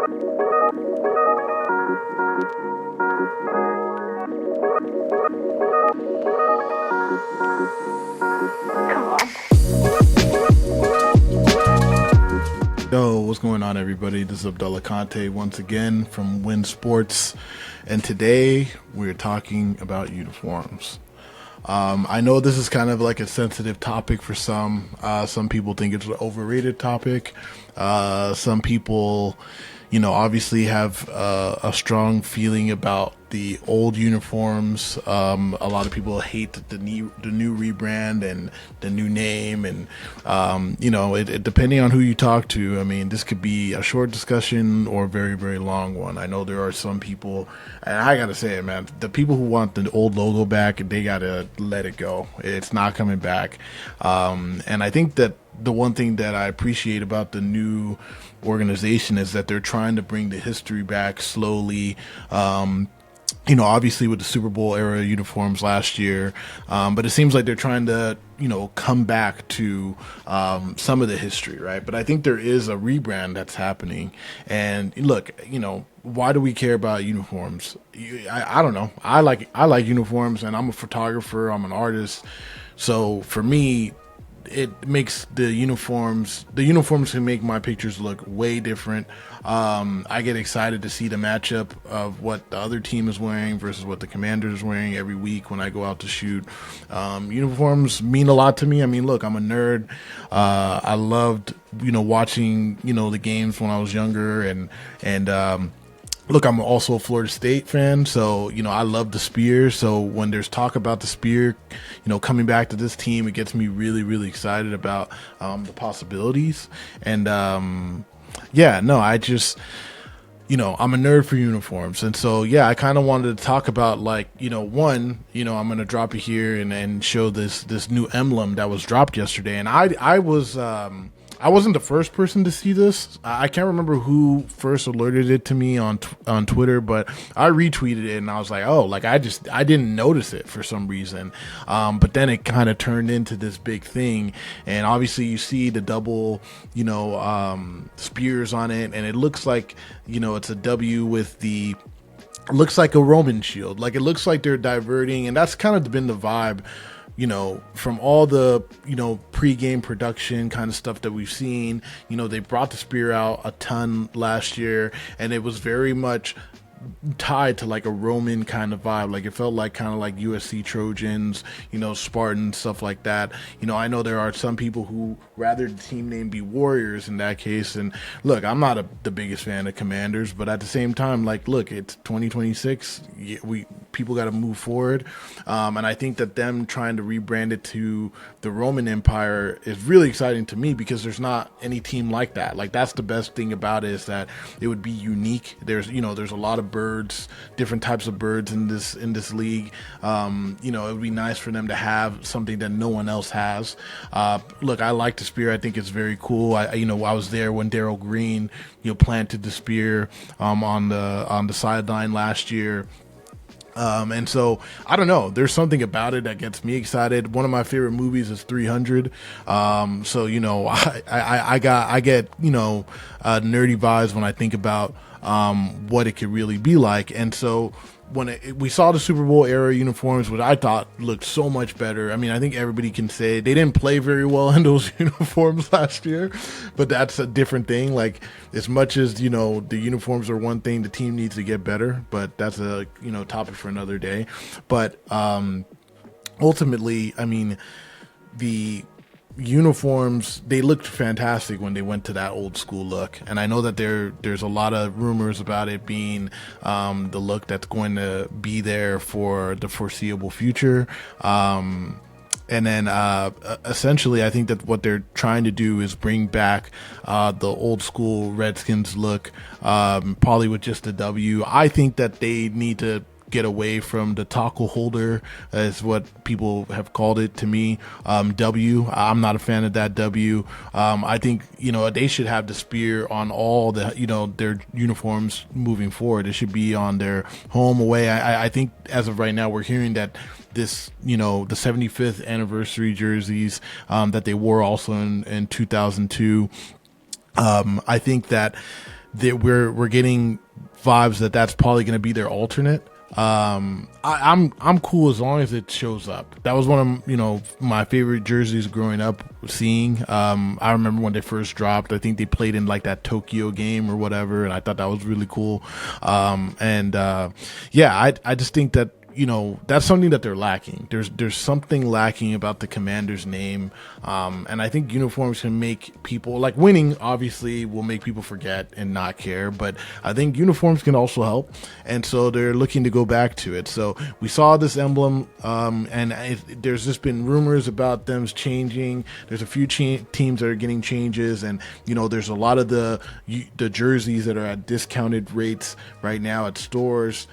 Yo, what's going on, everybody? This is Abdullah Konte once again from Win Sports, and today we're talking about uniforms. I know this is kind of like a sensitive topic for some. Some people think it's an overrated topic. Some people, obviously have a strong feeling about the old uniforms. A lot of people hate the new rebrand and the new name, and depending on who you talk to, I mean, this could be a short discussion or a very, very long one. I know there are some people, and I gotta say it, man, the people who want the old logo back, they gotta let it go. It's not coming back. And I think that the one thing that I appreciate about the new organization is that they're trying to bring the history back slowly. Obviously with the Super Bowl era uniforms last year, but it seems like they're trying to, come back to some of the history, right? But I think there is a rebrand that's happening. And look, why do we care about uniforms? I don't know. I like uniforms, and I'm a photographer. I'm an artist. So for me, it makes the uniforms can make my pictures look way different. I get excited to see the matchup of what the other team is wearing versus what the Commanders is wearing every week when I go out to shoot. Uniforms mean a lot to me. I mean, look, I'm a nerd. I loved, watching, the games when I was younger, and look, I'm also a Florida State fan, so, I love the Spear. So when there's talk about the Spear, coming back to this team, it gets me really, really excited about the possibilities. And, I just, I'm a nerd for uniforms. And so, I kind of wanted to talk about, like, I'm going to drop it here and show this new emblem that was dropped yesterday. And I wasn't the first person to see this. I can't remember who first alerted it to me on Twitter, but I retweeted it and I was like, oh, like I didn't notice it for some reason. But then it kind of turned into this big thing, and obviously you see the double, spears on it, and it looks like, it's a W with the. It looks like a Roman shield. Like, it looks like they're diverting, and that's kind of been the vibe, from all the, pre-game production kind of stuff that we've seen. They brought the spear out a ton last year, and it was very much tied to like a Roman kind of vibe. Like, it felt like kind of like USC Trojans, Spartans, stuff like that. I know there are some people who rather the team name be Warriors in that case. And look, I'm not the biggest fan of Commanders, but at the same time, like, look, it's 2026. People got to move forward. And I think that them trying to rebrand it to the Roman Empire is really exciting to me, because there's not any team like that. Like, that's the best thing about it, is that it would be unique. There's a lot of birds, different types of birds in this league. It would be nice for them to have something that no one else has. Look, I like the spear. I think it's very cool. I was there when Darryl Green, planted the spear on the sideline last year. And so I don't know, there's something about it that gets me excited. One of my favorite movies is 300. So, I get, nerdy vibes when I think about, what it could really be like. And so when we saw the Super Bowl era uniforms, which I thought looked so much better. I mean, I think everybody can say they didn't play very well in those uniforms last year, but that's a different thing. Like, as much as, the uniforms are one thing, the team needs to get better, but that's a, topic for another day. But, ultimately, I mean, the uniforms, they looked fantastic when they went to that old school look, and I know that there's a lot of rumors about it being the look that's going to be there for the foreseeable future. And then essentially, I think that what they're trying to do is bring back the old school Redskins look, probably with just a W. I think that they need to get away from the tackle holder, is what people have called it to me. W, I'm not a fan of that W. I think, they should have the spear on all the, their uniforms moving forward. It should be on their home, away. I think as of right now, we're hearing that this, the 75th anniversary jerseys that they wore also in 2002. I think that that we're getting vibes that that's probably going to be their alternate. I'm cool as long as it shows up. That was one of my favorite jerseys growing up seeing. I remember when they first dropped. I think they played in like that Tokyo game or whatever, and I thought that was really cool. Yeah, I just think that that's something that they're lacking. There's something lacking about the Commander's name, and I think uniforms can make people, like, winning obviously will make people forget and not care, but I think uniforms can also help, and so they're looking to go back to it. So we saw this emblem, and there's just been rumors about them changing. There's a few teams that are getting changes, and there's a lot of the jerseys that are at discounted rates right now at stores.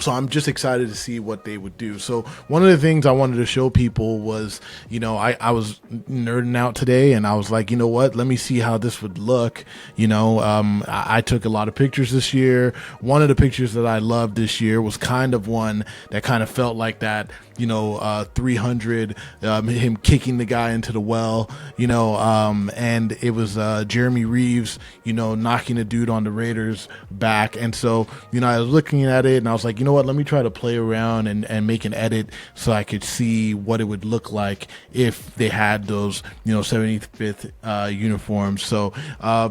So I'm just excited to see what they would do. So one of the things I wanted to show people was, I was nerding out today, and I was like, you know what, let me see how this would look. I took a lot of pictures this year. One of the pictures that I loved this year was kind of one that kind of felt like that, 300, him kicking the guy into the well, and it was Jeremy Reeves, knocking a dude on the Raiders' back. And so, I was looking at it, and I was like, you know what, let me try to play around and make an edit so I could see what it would look like if they had those 75th uniforms. So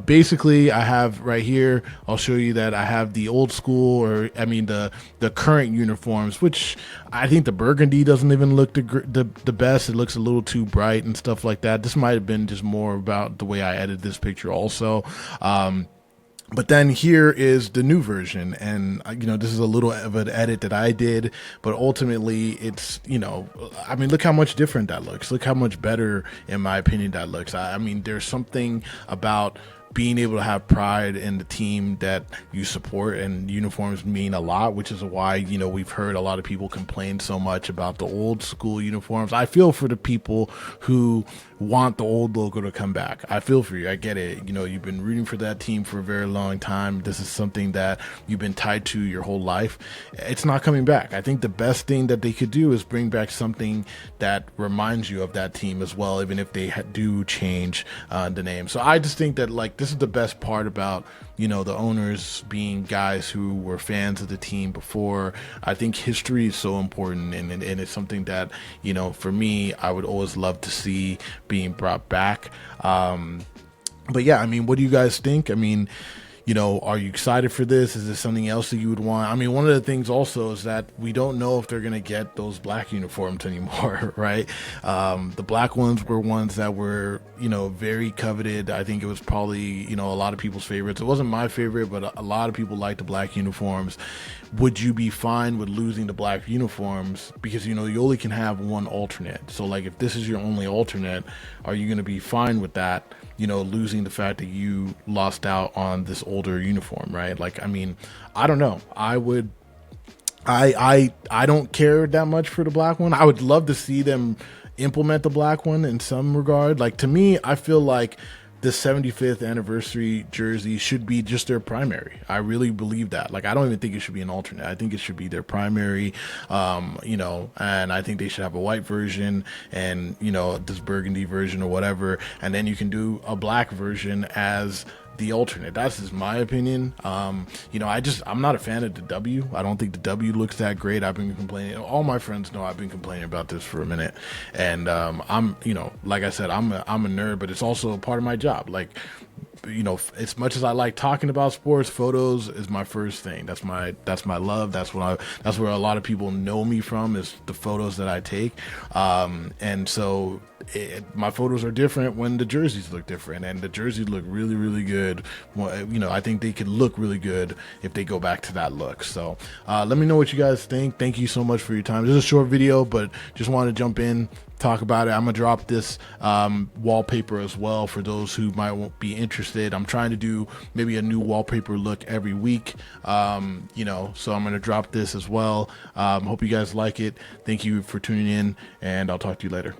basically I have right here, I'll show you that I have the old school, the current uniforms, which I think the burgundy doesn't even look the best. It looks a little too bright and stuff like that. This might have been just more about the way I edited this picture also. But then here is the new version, and this is a little of an edit that I did, but ultimately it's look how much different that looks. Look how much better, in my opinion, that looks. There's something about being able to have pride in the team that you support, and uniforms mean a lot, which is why we've heard a lot of people complain so much about the old school uniforms. I feel for the people who want the old logo to come back. I feel for you. I get it. You've been rooting for that team for a very long time. This is something that you've been tied to your whole life. It's not coming back. I think the best thing that they could do is bring back something that reminds you of that team as well, even if they do change the name. So I just think that, like, this is the best part about the owners being guys who were fans of the team before. I think history is so important, and it's something that for me, I would always love to see being brought back. But yeah, what do you guys think? Are you excited for this? Is this something else that you would want? One of the things also is that we don't know if they're going to get those black uniforms anymore, right? The black ones were ones that were, very coveted. I think it was probably, a lot of people's favorites. It wasn't my favorite, but a lot of people liked the black uniforms. Would you be fine with losing the black uniforms? Because, you only can have one alternate. So, like, if this is your only alternate, are you going to be fine with that? Losing the fact that you lost out on this older uniform, right? Like, I don't know. I would, I don't care that much for the black one. I would love to see them implement the black one in some regard. Like, to me, I feel like the 75th anniversary jersey should be just their primary. I really believe that. Like, I don't even think it should be an alternate. I think it should be their primary, and I think they should have a white version and, this burgundy version or whatever. And then you can do a black version as the alternate. That's just my opinion. I'm not a fan of the W. I don't think the W looks that great. I've been complaining. All my friends know I've been complaining about this for a minute. And I'm, like I said, I'm a nerd, but it's also a part of my job. Like, as much as I like talking about sports, photos is my first thing. That's my love. That's where a lot of people know me from, is the photos that I take. And so my photos are different when the jerseys look different, and the jerseys look really, really good. I think they could look really good if they go back to that look. So let me know what you guys think. Thank you so much for your time. This is a short video, but just wanted to jump in, talk about it. I'm gonna drop this wallpaper as well for those who might be interested. I'm trying to do maybe a new wallpaper look every week, so I'm gonna drop this as well. Hope you guys like it. Thank you for tuning in, and I'll talk to you later.